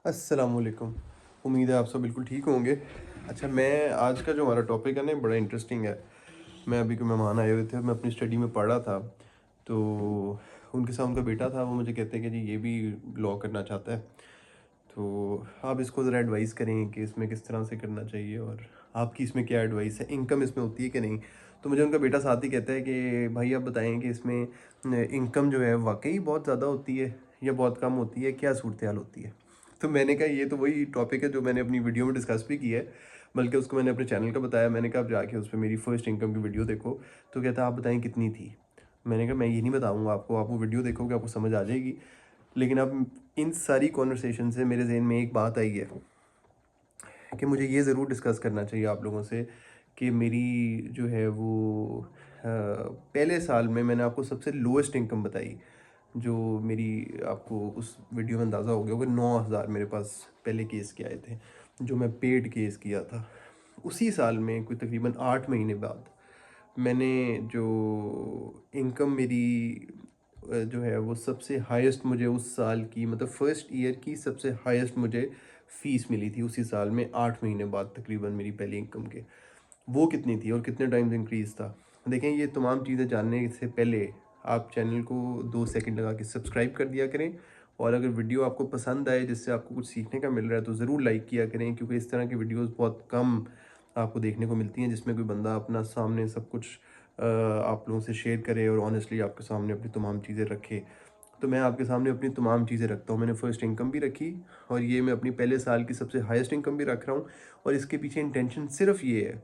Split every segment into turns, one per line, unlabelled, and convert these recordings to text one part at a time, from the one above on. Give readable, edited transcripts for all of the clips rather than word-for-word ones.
अस्सलामुअलैकुम। उम्मीद है आप सब बिल्कुल ठीक होंगे। अच्छा, मैं आज का जो हमारा टॉपिक है ना, बड़ा इंटरेस्टिंग है। मैं अभी कोई मेहमान आए हुए थे, मैं अपनी स्टडी में पढ़ रहा था, तो उनके साथ उनका बेटा था। वो मुझे कहते हैं कि जी ये भी लॉ करना चाहता है, तो आप इसको ज़रा एडवाइस करें कि इसमें किस तरह से करना चाहिए, और आपकी इसमें क्या एडवाइस है, इनकम इसमें होती है कि नहीं। तो मुझे उनका बेटा साथ ही कहता है कि भाई आप बताएं कि इसमें इनकम जो है वाकई बहुत ज़्यादा होती है या बहुत कम होती है, क्या सूरत हाल होती है। तो मैंने कहा ये तो वही टॉपिक है जो मैंने अपनी वीडियो में डिस्कस भी किया है, बल्कि उसको मैंने अपने चैनल का बताया। मैंने कहा आप जाके उस पर मेरी फर्स्ट इनकम की वीडियो देखो। तो कहता आप बताएं कितनी थी। मैंने कहा मैं ये नहीं बताऊंगा आपको, आप वो वीडियो देखोगे आपको समझ आ जाएगी। लेकिन अब इन सारी कॉन्वर्सेशन से मेरे जहन में एक बात आई है कि मुझे ये ज़रूर डिस्कस करना चाहिए आप लोगों से कि मेरी जो है वो पहले साल में मैंने आपको सबसे लोएस्ट इनकम बताई, जो मेरी आपको उस वीडियो में अंदाज़ा हो गया होगा। 9,000 मेरे पास पहले केस के आए थे, जो मैं पेड केस किया था। उसी साल में कोई तकरीबन 8 महीने बाद मैंने जो इनकम मेरी जो है वो सबसे हाईएस्ट मुझे उस साल की, मतलब फर्स्ट ईयर की सबसे हाईएस्ट मुझे फ़ीस मिली थी उसी साल में। 8 महीने बाद तकरीबन मेरी पहली इनकम के वो कितनी थी और कितने टाइम्स इंक्रीज़ था। देखें, ये तमाम चीज़ें जानने से पहले आप चैनल को 2 सेकंड लगा के सब्सक्राइब कर दिया करें, और अगर वीडियो आपको पसंद आए जिससे आपको कुछ सीखने का मिल रहा है तो ज़रूर लाइक किया करें, क्योंकि इस तरह की वीडियोस बहुत कम आपको देखने को मिलती हैं जिसमें कोई बंदा अपना सामने सब कुछ आप लोगों से शेयर करे और ऑनेस्टली आपके सामने अपनी तमाम चीज़ें रखे। तो मैं आपके सामने अपनी तमाम चीज़ें रखता हूँ। मैंने फ़र्स्ट इनकम भी रखी, और ये मैं अपनी पहले साल की सबसे हाईएस्ट इनकम भी रख रहा हूँ। और इसके पीछे इंटेंशन सिर्फ ये है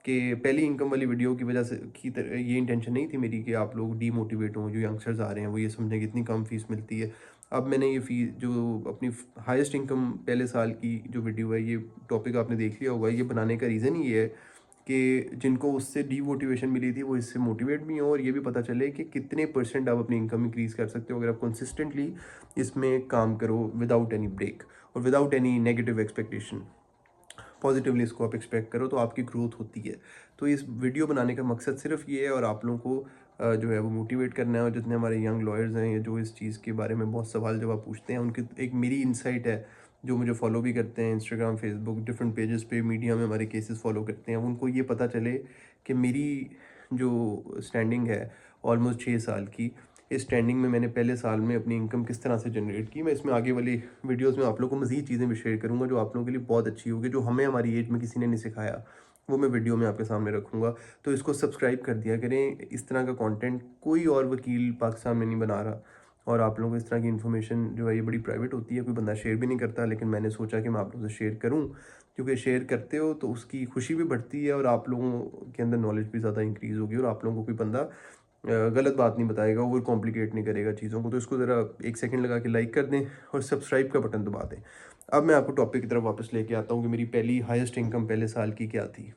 कि पहली इनकम वाली वीडियो की वजह से ये इंटेंशन नहीं थी मेरी कि आप लोग डीमोटिवेट हों। जो यंगस्टर्स आ रहे हैं वो ये समझें कि इतनी कम फीस मिलती है। अब मैंने ये फ़ीस जो अपनी हाईएस्ट इनकम पहले साल की जो वीडियो है, ये टॉपिक आपने देख लिया होगा। ये बनाने का रीज़न ही ये है कि जिनको उससे डीमोटिवेशन मिली थी वो इससे मोटिवेट भी हों, और ये भी पता चले कि कितने परसेंट आप अपनी इनकम इंक्रीज़ कर सकते हो अगर आप कंसिस्टेंटली इसमें काम करो, विदाउट एनी ब्रेक और without any negative expectation. Positively इसको आप एक्सपेक्ट करो तो आपकी ग्रोथ होती है। तो इस वीडियो बनाने का मकसद सिर्फ ये है, और आप लोगों को जो है वो मोटिवेट करना है। और जितने हमारे यंग लॉयर्स हैं या जो इस चीज़ के बारे में बहुत सवाल जवाब पूछते हैं, उनकी एक मेरी इंसाइट है, जो मुझे फॉलो भी करते हैं इंस्टाग्राम, फेसबुक, डिफरेंट पेजेस पे, मीडिया में हमारे केसेस फॉलो करते हैं, उनको ये पता चले कि मेरी जो स्टैंडिंग है ऑलमोस्ट 6 साल की, इस ट्रेंडिंग में मैंने पहले साल में अपनी इनकम किस तरह से जनरेट की। मैं इसमें आगे वाली वीडियोस में आप लोगों को मज़ीद चीज़ें भी शेयर करूँगा जो आप लोगों के लिए बहुत अच्छी होगी, जो हमें हमारी एज में किसी ने नहीं सिखाया, वो मैं वीडियो में आपके सामने रखूँगा। तो इसको सब्सक्राइब कर दिया करें। इस तरह का कंटेंट कोई और वकील पाकिस्तान में नहीं बना रहा, और आप लोगों को इस तरह की इन्फॉर्मेशन जो है ये बड़ी प्राइवेट होती है, कोई बंदा शेयर भी नहीं करता, लेकिन मैंने सोचा कि मैं आप लोगों से शेयर करूँ, क्योंकि शेयर करते हो तो उसकी खुशी भी बढ़ती है और आप लोगों के अंदर नॉलेज भी ज़्यादा इंक्रीज़ होगी, और आप लोगों को कोई बंदा गलत बात नहीं बताएगा, ओवर कॉम्प्लिकेट नहीं करेगा चीज़ों को। तो इसको ज़रा 1 सेकंड लगा के लाइक कर दें और सब्सक्राइब का बटन दबा दें। अब मैं आपको टॉपिक की तरफ वापस लेके आता हूँ कि मेरी पहली हाईएस्ट इनकम पहले साल की क्या थी,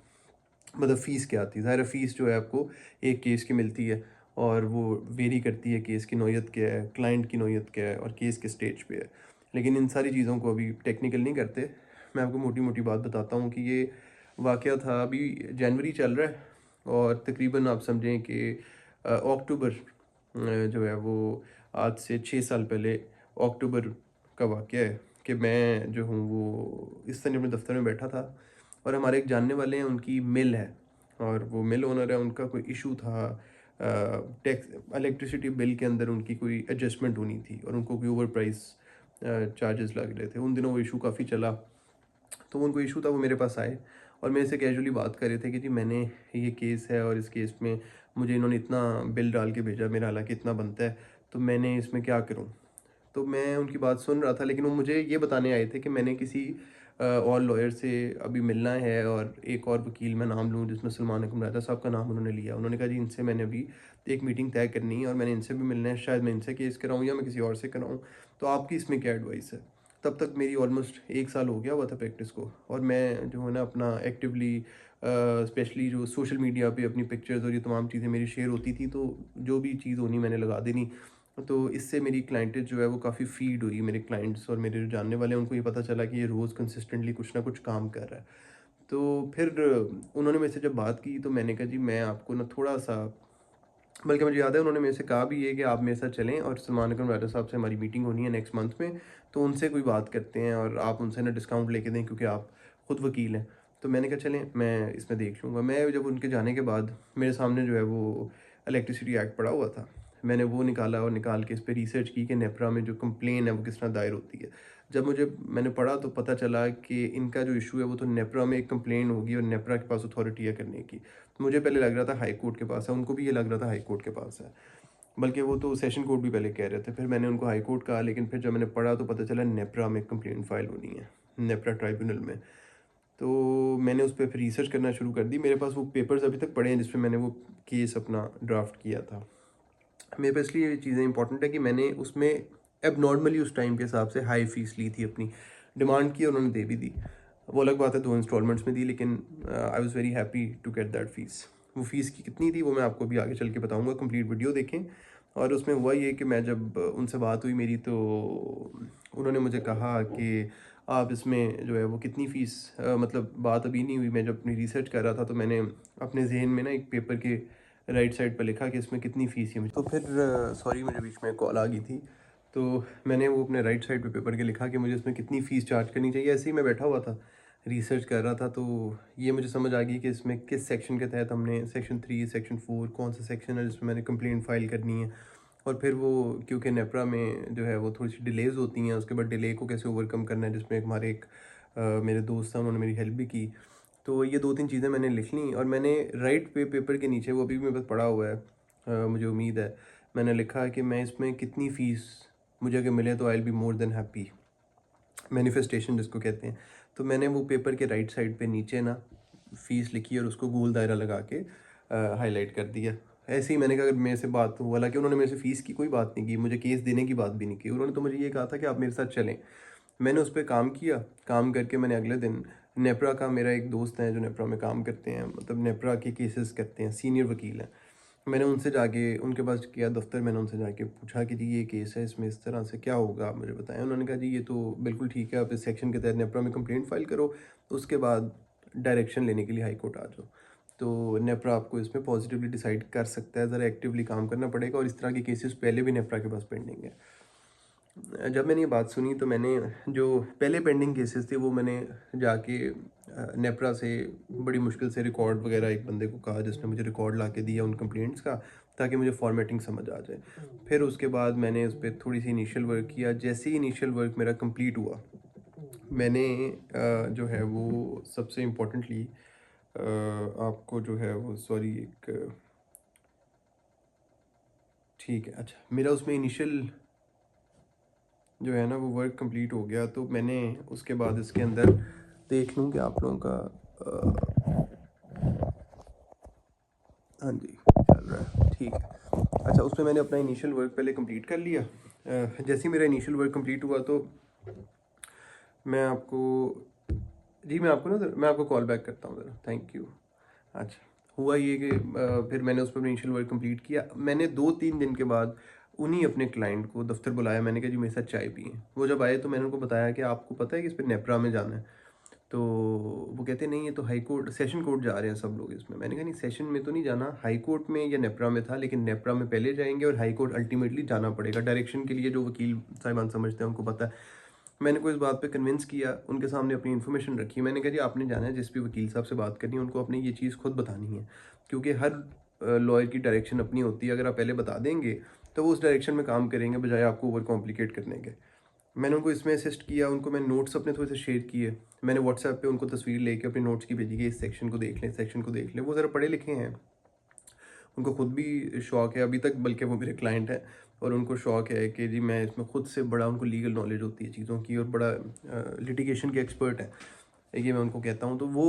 मतलब फ़ीस क्या थी। ज़ाहिर है फ़ीस जो है आपको एक केस की मिलती है, और वो वेरी करती है, केस की नौयत क्या है, क्लाइंट की नौयत क्या है, और केस के स्टेज पे है। लेकिन इन सारी चीज़ों को अभी टेक्निकल नहीं करते। मैं आपको मोटी मोटी बात बताता हूँ कि ये वाक़या था, अभी जनवरी चल रहा है, और तकरीबन आप समझें कि अक्टूबर जो है वो आज से 6 साल पहले अक्टूबर का वाक़या है कि मैं जो हूँ वो इस तरह अपने दफ्तर में बैठा था, और हमारे एक जानने वाले हैं, उनकी मिल है, और वो मिल ओनर है, उनका कोई इशू था। टैक्स इलेक्ट्रिसिटी बिल के अंदर उनकी कोई एडजस्टमेंट होनी थी, और उनको कोई ओवर प्राइस चार्जेस लग रहे थे। उन दिनों वो इशू काफ़ी चला, तो उनको इशू था, वो मेरे पास आए और मेरे से कैजुअली बात कर रहे थे कि जी मैंने ये केस है, और इस केस में मुझे इन्होंने इतना बिल डाल के भेजा, मेरा हालांकि इतना बनता है, तो मैंने इसमें क्या करूं। तो मैं उनकी बात सुन रहा था, लेकिन वो मुझे ये बताने आए थे कि मैंने किसी और लॉयर से अभी मिलना है, और एक और वकील मैं नाम लूँ जिसमें सलमान अकम राजा साहब का नाम उन्होंने लिया। उन्होंने कहा जी इनसे मैंने अभी एक मीटिंग तय करनी है, और मैंने इनसे भी मिलना है, शायद मैं इनसे केस कराऊँ या मैं किसी और से कराऊँ, तो आपकी इसमें क्या एडवाइस है। तब तक मेरी ऑलमोस्ट 1 साल हो गया हुआ था प्रैक्टिस को, और मैं जो है ना अपना एक्टिवली स्पेशली जो सोशल मीडिया पे अपनी पिक्चर्स और ये तमाम चीज़ें मेरी शेयर होती थी, तो जो भी चीज़ होनी मैंने लगा देनी। तो इससे मेरी क्लाइंटेज जो है वो काफ़ी फ़ीड हुई। मेरे क्लाइंट्स और मेरे जो जानने वाले हैं उनको ये पता चला कि ये रोज़ कंसिस्टेंटली कुछ ना कुछ काम कर रहा है। तो फिर उन्होंने मेरे से जब बात की तो मैंने कहा जी मैं आपको ना थोड़ा-सा बल्कि मुझे याद है उन्होंने मेरे से कहा भी ये कि आप मेरे साथ चलें और सलमान अकरम राजा साहब से हमारी मीटिंग होनी है नेक्स्ट मंथ में, तो उनसे कोई बात करते हैं और आप उनसे ना डिस्काउंट लेके दें क्योंकि आप खुद वकील हैं। तो मैंने कहा चलें, मैं इसमें देख लूँगा। मैं जब उनके जाने के बाद मेरे सामने जो है वो इलेक्ट्रिसिटी एक्ट पड़ा हुआ था, मैंने वो निकाला और निकाल के इस पे रिसर्च की कि नेपरा में जो कंप्लेन है वो किस तरह दायर होती है। जब मैंने पढ़ा तो पता चला कि इनका जो इशू है वो तो नेपरा में एक कंप्लेन होगी और नेपरा के पास अथॉरिटी है करने की। मुझे पहले लग रहा था हाई कोर्ट के पास है, उनको भी ये लग रहा था हाई कोर्ट के पास है, बल्कि वो तो सेशन कोर्ट भी पहले कह रहे थे। फिर मैंने उनको हाई कोर्ट कहा, लेकिन फिर जब मैंने पढ़ा तो पता चला नेपरा में कंप्लेंट फाइल होनी है, नेपरा ट्राइब्यूनल में। तो मैंने उस पर फिर रिसर्च करना शुरू कर दी। मेरे पास वो पेपर्स अभी तक पड़े हैं जिसमें मैंने वो केस अपना ड्राफ्ट किया था। मेरे पास इसलिए ये चीज़ें इंपॉर्टेंट है कि मैंने उसमें अब नॉर्मली उस टाइम के हिसाब से हाई फीस ली थी, अपनी डिमांड की, उन्होंने दे भी दी। वो अलग बात है 2 इंस्टॉलमेंट्स में दी, लेकिन I was very happy to get that fees. वो फ़ीस की कितनी थी वो मैं आपको भी आगे चल के बताऊँगा, कंप्लीट वीडियो देखें। और उसमें हुआ ये कि मैं जब उनसे बात हुई मेरी, तो उन्होंने मुझे कहा कि आप इसमें जो है वो कितनी फ़ीस, मतलब बात अभी नहीं हुई, मैं जब अपनी रिसर्च कर रहा था तो मैंने अपने जहन में ना एक पेपर के राइट साइड पर लिखा कि इसमें कितनी फ़ीस है मुझे। तो फिर सॉरी मुझे बीच में कॉल आ गई थी, तो मैंने वो अपने राइट साइड पे पेपर के लिखा कि मुझे इसमें कितनी फ़ीस चार्ज करनी चाहिए। ऐसे ही मैं बैठा हुआ था, रिसर्च कर रहा था, तो ये मुझे समझ आ गई कि इसमें किस सेक्शन के तहत हमने सेक्शन 3, सेक्शन 4 कौन सा सेक्शन है जिसमें मैंने कंप्लेंट फ़ाइल करनी है। और फिर वो क्योंकि नेपरा में जो है वो थोड़ी सी डिलेज़ होती हैं, उसके बाद डिले को कैसे ओवरकम करना है, जिसमें हमारे एक मेरे दोस्त हैं उन्होंने मेरी हेल्प भी की। तो ये 2-3 चीज़ें मैंने लिख लीं और मैंने राइट पे पेपर के नीचे, वो अभी भी मेरे पास पड़ा हुआ है, मुझे उम्मीद है, मैंने लिखा कि मैं इसमें कितनी फ़ीस मुझे अगर मिले तो I will be more than happy, manifestation जिसको कहते हैं। तो मैंने वो पेपर के राइट साइड पे नीचे ना फ़ीस लिखी और उसको गोल दायरा लगा के हाईलाइट कर दिया। ऐसे ही मैंने कहा अगर मेरे से बात हो, हालाँकि उन्होंने मेरे से फ़ीस की कोई बात नहीं की, मुझे केस देने की बात भी नहीं की। उन्होंने तो मुझे ये कहा था कि आप मेरे साथ चलें। मैंने उस पे काम किया, काम करके मैंने अगले दिन नेपरा का, मेरा एक दोस्त है जो नेपरा में काम करते हैं, मतलब नेपरा के केसेस करते हैं, सीनियर वकील हैं। मैंने उनसे जाके उनके पास किया दफ़्तर, मैंने उनसे जाके पूछा कि जी ये केस है, इसमें इस तरह से क्या होगा, आप मुझे बताएं। उन्होंने कहा जी ये तो बिल्कुल ठीक है, आप इस सेक्शन के तहत नेपरा में कंप्लेंट फ़ाइल करो, उसके बाद डायरेक्शन लेने के लिए हाई कोर्ट आ जाओ। तो नेपरा आपको इसमें पॉजिटिवली डिसाइड कर सकता है, ज़रा एक्टिवली काम करना पड़ेगा, और इस तरह के केसेस पहले भी नेपरा के पास पेंडिंग है। जब मैंने ये बात सुनी तो मैंने जो पहले पेंडिंग केसेस थे वो मैंने जाके नेपरा से बड़ी मुश्किल से रिकॉर्ड वगैरह एक बंदे को कहा जिसने मुझे रिकॉर्ड ला के दिया उन कंप्लेंट्स का, ताकि मुझे फॉर्मेटिंग समझ आ जाए। फिर उसके बाद मैंने उस पर थोड़ी सी इनिशियल वर्क किया। जैसे ही इनिशियल वर्क मेरा कंप्लीट हुआ, मैंने जो है वो सबसे इम्पोर्टेंटली आपको जो है वो सॉरी एक ठीक है, अच्छा, मेरा उसमें इनिशियल जो है ना वो वर्क कंप्लीट हो गया। तो मैंने उसके बाद इसके अंदर देख लूँ कि आप लोगों का हाँ जी चल रहा है, ठीक है। अच्छा, उसमें मैंने अपना इनिशियल वर्क पहले कंप्लीट कर लिया। जैसे ही मेरा इनिशियल वर्क कंप्लीट हुआ तो मैं आपको जी मैं आपको कॉल बैक करता हूँ ज़रा, थैंक यू। अच्छा, हुआ ये कि फिर मैंने उस पर इनिशियल वर्क कंप्लीट किया। मैंने 2-3 दिन के बाद उन्हीं अपने क्लाइंट को दफ्तर बुलाया। मैंने कहा जी मेरे साथ चाय पिए। वो जब आए तो मैंने उनको बताया कि आपको पता है कि इस पर नेपरा में जाना है। तो वो कहते नहीं, ये तो हाई कोर्ट सेशन कोर्ट जा रहे हैं सब लोग इसमें। मैंने कहा नहीं, सेशन में तो नहीं जाना, हाई कोर्ट में या नेपरा में था, लेकिन नेपरा में पहले जाएंगे और हाई कोर्ट अल्टीमेटली जाना पड़ेगा। डायरेक्शन के लिए जो वकील साहिबान समझते हैं उनको पता है। मैंने को इस बात पे कन्विंस किया, उनके सामने अपनी इन्फॉर्मेशन रखी। मैंने कहा जी आपने जाना है, जिस भी वकील साहब से बात करनी है उनको अपनी ये चीज़ खुद बतानी है, क्योंकि हर लॉयर की डायरेक्शन अपनी होती है। अगर आप पहले बता देंगे तो वो उस डायरेक्शन में काम करेंगे बजाय आपको ओवर कॉम्प्लिकेट करने के। मैंने उनको इसमें असिस्ट किया, उनको मैंने नोट्स अपने थोड़े से शेयर किए। मैंने व्हाट्सएप पे उनको तस्वीर लेके अपने नोट्स की भेजी कि इस सेक्शन को देख लें, इस सेक्शन को देख लें। वो ज़रा पढ़े लिखे हैं, उनको खुद भी शौक़ है अभी तक, बल्कि वो मेरे क्लाइंट हैं और उनको शौक़ है कि जी मैं इसमें खुद से बड़ा, उनको लीगल नॉलेज होती है चीज़ों की और बड़ा लिटिगेशन के एक्सपर्ट है, ये मैं उनको कहता हूँ। तो वो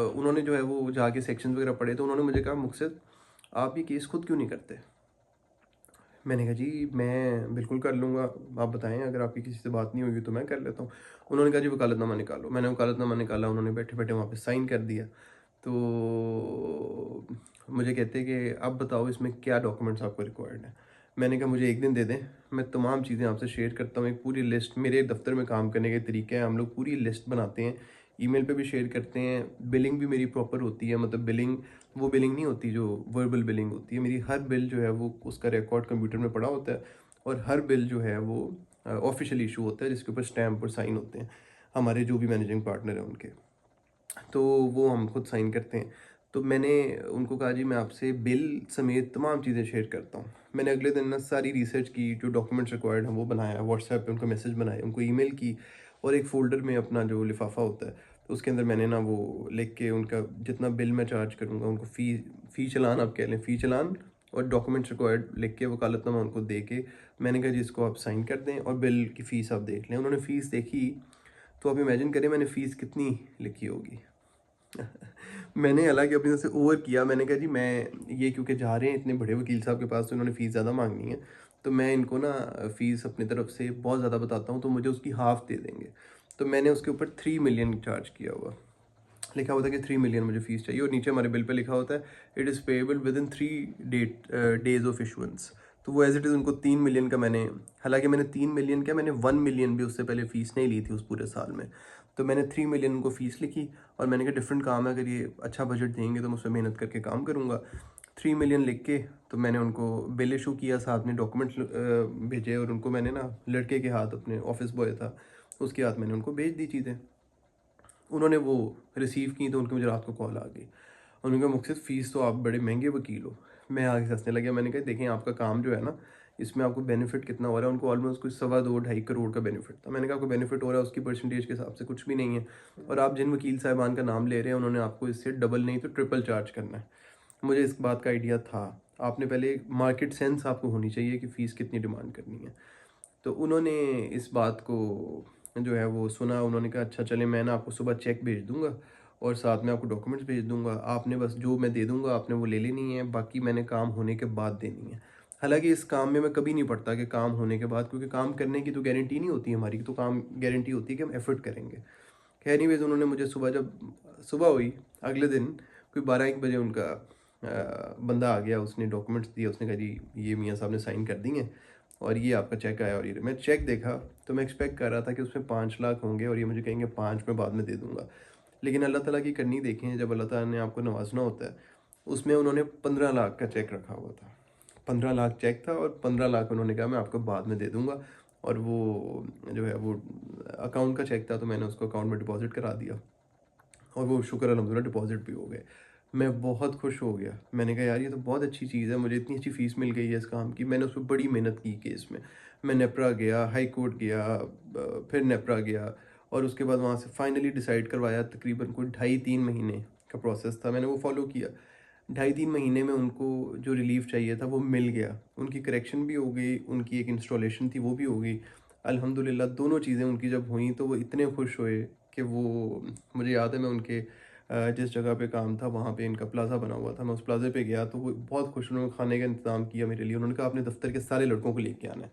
उन्होंने जो है वो जाके सेक्शन वगैरह पढ़े, तो उन्होंने मुझे कहा मुक़सिद आप ये केस खुद क्यों नहीं करते। मैंने कहा जी मैं बिल्कुल कर लूँगा, आप बताएं, अगर आपकी किसी से बात नहीं हुई तो मैं कर लेता हूँ। उन्होंने कहा जी वकालतनामा निकालो। मैंने वकालतनामा निकाला, उन्होंने बैठे बैठे वहाँ पे साइन कर दिया। तो मुझे कहते हैं कि अब बताओ इसमें क्या डॉक्यूमेंट्स आपको रिक्वायर्ड है। मैंने कहा मुझे एक दिन दे दें, मैं तमाम चीज़ें आपसे शेयर करता हूँ। एक पूरी लिस्ट, मेरे दफ्तर में काम करने के तरीके हैं, हम लोग पूरी लिस्ट बनाते हैं ईमेल पे भी शेयर करते हैं। बिलिंग भी मेरी प्रॉपर होती है, मतलब बिलिंग वो बिलिंग नहीं होती जो वर्बल बिलिंग होती है। मेरी हर बिल जो है वो उसका रिकॉर्ड कंप्यूटर में पड़ा होता है, और हर बिल जो है वो ऑफिशियल इशू होता है जिसके ऊपर स्टैम्प और साइन होते हैं हमारे जो भी मैनेजिंग पार्टनर हैं उनके। तो वो हम खुद साइन करते हैं। तो मैंने उनको कहा जी मैं आपसे बिल समेत तमाम चीज़ें शेयर करता हूँ। मैंने अगले दिन ना सारी रिसर्च की, जो डॉक्यूमेंट्स रिक्वायर्ड हैं वो बनाया, व्हाट्सएप पे उनको मैसेज बनाए, उनको ईमेल की, और एक फ़ोल्डर में अपना जो लिफाफा होता है तो उसके अंदर मैंने ना वो लिख के उनका जितना बिल मैं चार्ज करूँगा उनको फ़ी चालान आप कह लें, फ़ी चालान और डॉक्यूमेंट्स रिक्वायर्ड लिख के वकालतनामा उनको दे के मैंने कहा जी इसको आप साइन कर दें और बिल की फ़ीस आप देख लें। उन्होंने फ़ीस देखी, तो आप इमेजिन करें मैंने फ़ीस कितनी लिखी होगी। मैंने हालांकि अपनी तरफ से ओवर किया। मैंने कहा जी मैं ये क्योंकि जा रहे हैं इतने बड़े वकील साहब के पास तो उन्होंने फ़ीस ज़्यादा मांगनी है, तो मैं इनको ना फ़ीस अपनी तरफ से बहुत ज़्यादा बताता हूँ तो मुझे उसकी हाफ़ दे देंगे। तो मैंने उसके ऊपर 3 मिलियन चार्ज किया हुआ, लिखा होता है कि 3 मिलियन मुझे फ़ीस चाहिए, और नीचे हमारे बिल पे लिखा होता है it is payable with in 3 days of issuance. तो वो एज इट इज़ उनको 3 मिलियन का मैंने, हालांकि मैंने 3 मिलियन क्या, मैंने 1 मिलियन भी उससे पहले फ़ीस नहीं ली थी उस पूरे साल में। तो मैंने 3 मिलियन उनको फ़ीस लिखी, और मैंने कहा डिफरेंट काम है, अगर ये अच्छा बजट देंगे तो मैं उस पर मेहनत करके काम करूँगा। 3 मिलियन लिख के तो मैंने उनको बिल इशू किया, साथ में डॉक्यूमेंट्स भेजे, और उनको मैंने ना लड़के के हाथ, अपने ऑफिस बॉय था उसके हाथ मैंने उनको भेज दी चीज़ें। उन्होंने वो रिसीव की तो उनकी मुझे रात को कॉल आ गई। उन्होंने कहा मुक़सिद फ़ीस तो आप बड़े महंगे वकील हो। मैं आगे हंसने लगा। मैंने कहा देखें आपका काम जो है ना, इसमें आपको बेनिफिट कितना हो रहा है। उनको ऑलमोस्ट कुछ 2.25-2.5 करोड़ का बेनिफिट था। मैंने कहा आपको बेनिफिट हो रहा है उसकी परसेंटेज के हिसाब से कुछ भी नहीं है, और आप जिन वकील साहिबान का नाम ले रहे हैं उन्होंने आपको इससे डबल नहीं तो ट्रिपल चार्ज करना है। मुझे इस बात का आइडिया था। आपने पहले मार्केट सेंस आपको होनी चाहिए कि फ़ीस कितनी डिमांड करनी है। तो उन्होंने इस बात को जो है वो सुना। उन्होंने कहा अच्छा चले मैं ना आपको सुबह चेक भेज दूंगा और साथ में आपको डॉक्यूमेंट्स भेज दूंगा, आपने बस जो मैं दे दूंगा आपने वो ले लेनी है, बाकी मैंने काम होने के बाद देनी है। हालांकि इस काम में मैं कभी नहीं पढ़ता कि काम होने के बाद, क्योंकि काम करने की तो गारंटी नहीं होती हमारी, तो काम गारंटी होती है कि हम एफर्ट करेंगे। खैर एनीवेज उन्होंने मुझे सुबह, जब सुबह हुई अगले दिन कोई 12-1 बजे उनका बंदा आ गया, उसने डॉक्यूमेंट्स दिए, उसने कहा जी ये मियाँ साहब ने साइन कर दी हैं और ये आपका चेक आया। और ये मैं चेक देखा तो मैं एक्सपेक्ट कर रहा था कि उसमें 5 लाख होंगे और ये मुझे कहेंगे 5 में बाद में दे दूंगा। लेकिन अल्लाह ताला की करनी देखें, जब अल्लाह ताला ने आपको नवाजना होता है, उसमें उन्होंने 15 लाख का चेक रखा हुआ था। 15 लाख चेक था और 15 लाख उन्होंने कहा मैं आपको बाद में दे दूंगा। और वो जो है वो अकाउंट का चेक था, तो मैंने उसको अकाउंट में डिपॉजिट करा दिया, और वो शुक्र अल्हम्दुलिल्लाह डिपॉजिट भी हो गए। मैं बहुत खुश हो गया। मैंने कहा यार ये तो बहुत अच्छी चीज़ है, मुझे इतनी अच्छी फ़ीस मिल गई है इस काम की। मैंने उस पर बड़ी मेहनत की केस में। मैं नेपरा गया, हाई कोर्ट गया, फिर नेपरा गया, और उसके बाद वहाँ से फाइनली डिसाइड करवाया। तकरीबन कोई 2.5-3 महीने का प्रोसेस था, मैंने वो फॉलो किया। 2.5-3 महीने में उनको जो रिलीफ चाहिए था वो मिल गया। उनकी करेक्शन भी हो गई, उनकी एक इंस्टॉलेशन थी वो भी हो गई। अल्हम्दुलिल्लाह दोनों चीज़ें उनकी जब हुई तो वो इतने खुश हुए कि वो, मुझे याद है मैं उनके जिस जगह पे काम था वहाँ पे इनका प्लाज़ा बना हुआ था, मैं उस प्लाज़े पे गया तो वो बहुत खुश। उन्होंने खाने का इंतज़ाम किया मेरे लिए। उन्होंने कहा अपने दफ्तर के सारे लड़कों को लेके आना है।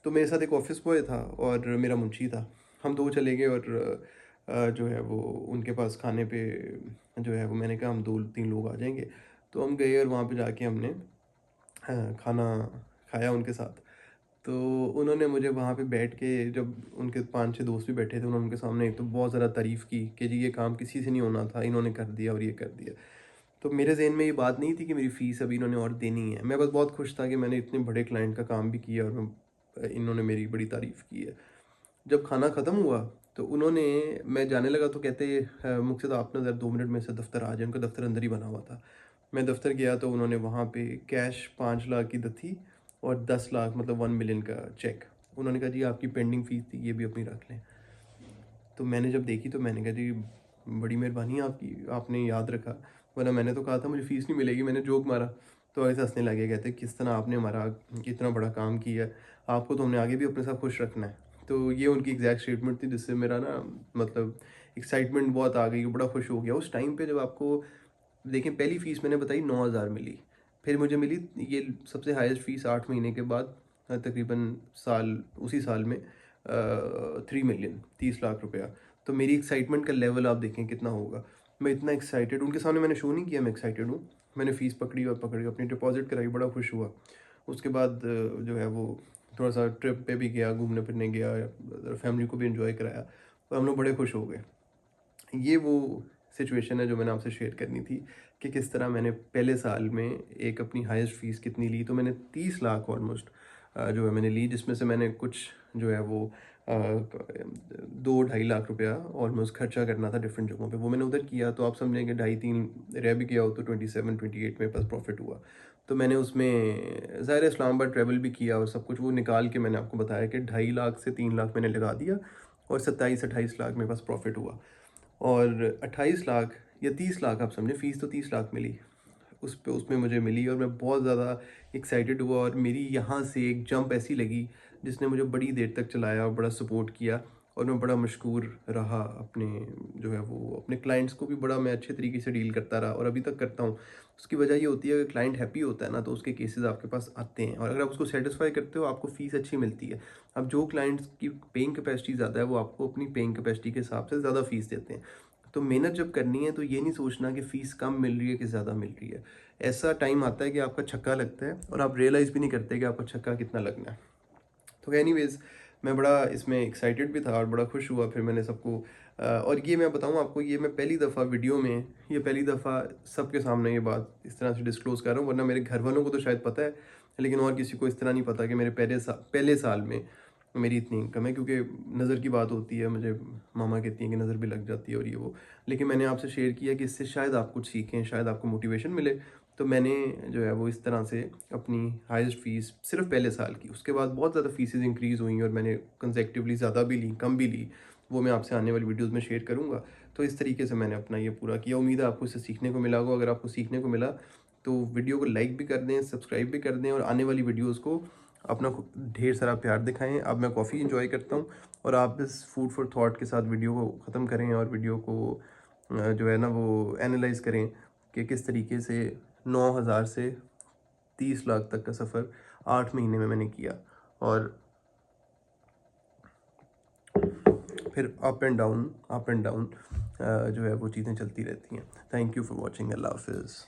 तो मेरे साथ एक ऑफिस बॉय था और मेरा मुंशी था। हम दो चले गए, और जो है वो उनके पास खाने पे जो है वो, मैंने कहा हम 2-3 लोग आ जाएंगे। तो हम गए और वहाँ पे जाके हमने खाना खाया उनके साथ। तो उन्होंने मुझे वहाँ पे बैठ के, जब उनके 5-6 दोस्त भी बैठे थे, उन्होंने उनके सामने एक तो बहुत ज़्यादा तारीफ़ की कि जी ये काम किसी से नहीं होना था, इन्होंने कर दिया और ये कर दिया। तो मेरे ज़हन में ये बात नहीं थी कि मेरी फ़ीस अभी इन्होंने और देनी है। मैं बस बहुत खुश था कि मैंने इतने बड़े क्लाइंट का काम भी किया, और इन्होंने मेरी बड़ी तारीफ़ की है। जब खाना ख़त्म हुआ तो उन्होंने, मैं जाने लगा तो कहते मुक़सिद आप ना ज़रा 2 मिनट में से दफ़्तर आ जाएँ। उनका दफ़्तर अंदर ही बना हुआ था। मैं दफ़्तर गया तो उन्होंने वहाँ पे कैश 5 लाख की दथी और 10 लाख मतलब 1 मिलियन का चेक। उन्होंने कहा जी आपकी पेंडिंग फ़ीस थी, ये भी अपनी रख लें। तो मैंने जब देखी तो मैंने कहा जी बड़ी मेहरबानी आपकी, आपने याद रखा, वरना मैंने तो कहा था मुझे फ़ीस नहीं मिलेगी। मैंने जोक मारा। तो ऐसे हंसने लगे, कहते किस तरह आपने हमारा इतना बड़ा काम किया है, आपको तो हमने आगे भी अपने साथ खुश रखना है। तो ये उनकी एग्जैक्ट स्टेटमेंट थी, जिससे मेरा ना मतलब एक्साइटमेंट बहुत आ गई, बड़ा खुश हो गया उस टाइम पे। जब आपको देखें पहली फ़ीस मैंने बताई 9,000 मिली, फिर मुझे मिली ये सबसे हाईएस्ट फ़ीस 8 महीने के बाद, तकरीबन साल उसी साल में 3 मिलियन 30 लाख रुपया। तो मेरी एक्साइटमेंट का लेवल आप देखें कितना होगा। मैं इतना एक्साइटेड, उनके सामने मैंने शो नहीं किया मैं एक्साइटेड हूँ। मैंने फ़ीस पकड़ी और पकड़ के अपनी डिपॉज़िट कराई, बड़ा खुश हुआ। उसके बाद जो है वो थोड़ा सा ट्रिप पे भी गया, घूमने फिरने गया, फैमिली को भी एंजॉय कराया, तो हम लोग बड़े खुश हो गए। ये वो सिचुएशन है जो मैंने आपसे शेयर करनी थी कि किस तरह मैंने पहले साल में एक अपनी हाईएस्ट फ़ीस कितनी ली। तो मैंने 30 लाख ऑलमोस्ट जो है मैंने ली, जिसमें से मैंने कुछ जो है वो 2-2.5 लाख रुपया ऑलमोस्ट खर्चा करना था डिफरेंट जगहों पे, वो मैंने उधर किया। तो आप समझेंगे 2.5-3 रह भी गया हो तो 27-28 मेरे पास प्रॉफिट हुआ। तो मैंने उसमें ज़ाहिर है इस्लामाबाद ट्रैवल भी किया और सब कुछ वो निकाल के मैंने आपको बताया कि 2.5 लाख से 3 लाख मैंने लगा दिया और 27-28 लाख मेरे पास प्रॉफिट हुआ। और 28 लाख या 30 लाख आप समझे, फ़ीस तो 30 लाख मिली उसमें मुझे मिली और मैं बहुत ज़्यादा एक्साइटेड हुआ और मेरी यहाँ से एक जंप ऐसी लगी जिसने मुझे बड़ी देर तक चलाया और बड़ा सपोर्ट किया। और मैं बड़ा मशकूर रहा अपने जो है वो अपने क्लाइंट्स को भी बड़ा मैं अच्छे तरीके से डील करता रहा और अभी तक करता हूँ। उसकी वजह ये होती है कि क्लाइंट हैप्पी होता है ना, तो उसके केसेस आपके पास आते हैं और अगर आप उसको सेटिस्फाई करते हो आपको फ़ीस अच्छी मिलती है। अब जो क्लाइंट्स की पेइंग कैपेसिटी ज़्यादा है वो आपको अपनी पेइंग कैपेसिटी के हिसाब से ज़्यादा फ़ीस देते हैं। तो मेहनत जब करनी है तो ये नहीं सोचना कि फ़ीस कम मिल रही है कि ज़्यादा मिल रही है। ऐसा टाइम आता है कि आपका छक्का लगता है और आप रियलाइज़ भी नहीं करते कि आपका छक्का कितना लगना है। तो एनीवेज़ मैं बड़ा इसमें एक्साइटेड भी था और बड़ा खुश हुआ। फिर मैंने सबको और ये मैं बताऊँ आपको, ये मैं पहली दफ़ा वीडियो में, ये पहली दफ़ा सबके सामने ये बात इस तरह से डिस्क्लोज़ कर रहा हूँ, वरना मेरे घर वालों को तो शायद पता है, लेकिन और किसी को इस तरह नहीं पता कि मेरे पहले साल में मेरी इतनी इनकम है। क्योंकि नज़र की बात होती है, मुझे मामा कहती हैं कि नज़र भी लग जाती है और ये वो। लेकिन मैंने आपसे शेयर किया कि इससे शायद आप कुछ सीखें, शायद आपको मोटिवेशन मिले। तो मैंने जो है वो इस तरह से अपनी हाईएस्ट फ़ीस सिर्फ पहले साल की, उसके बाद बहुत ज़्यादा फ़ीसेस इंक्रीज़ हुई और मैंने कंसेक्टिवली ज़्यादा भी ली, कम भी ली, वो मैं आपसे आने वाली वीडियोस में शेयर करूँगा। तो इस तरीके से मैंने अपना ये पूरा किया। उम्मीद है आपको इससे सीखने को मिला होगा। अगर आपको सीखने को मिला तो वीडियो को लाइक भी कर दें, सब्सक्राइब भी कर दें और आने वाली वीडियोज़ को अपना ढेर सारा प्यार दिखाएँ। अब मैं कॉफ़ी एंजॉय करता हूँ और आप इस फूड फॉर थॉट के साथ वीडियो को ख़त्म करें और वीडियो को जो है ना वो एनालाइज़ करें कि किस तरीके से 9,000 से 30 लाख तक का सफ़र 8 महीने में मैंने किया और फिर अप एंड डाउन जो है वो चीज़ें चलती रहती हैं। Thank you for watching. अल्लाह हाफ़िज़।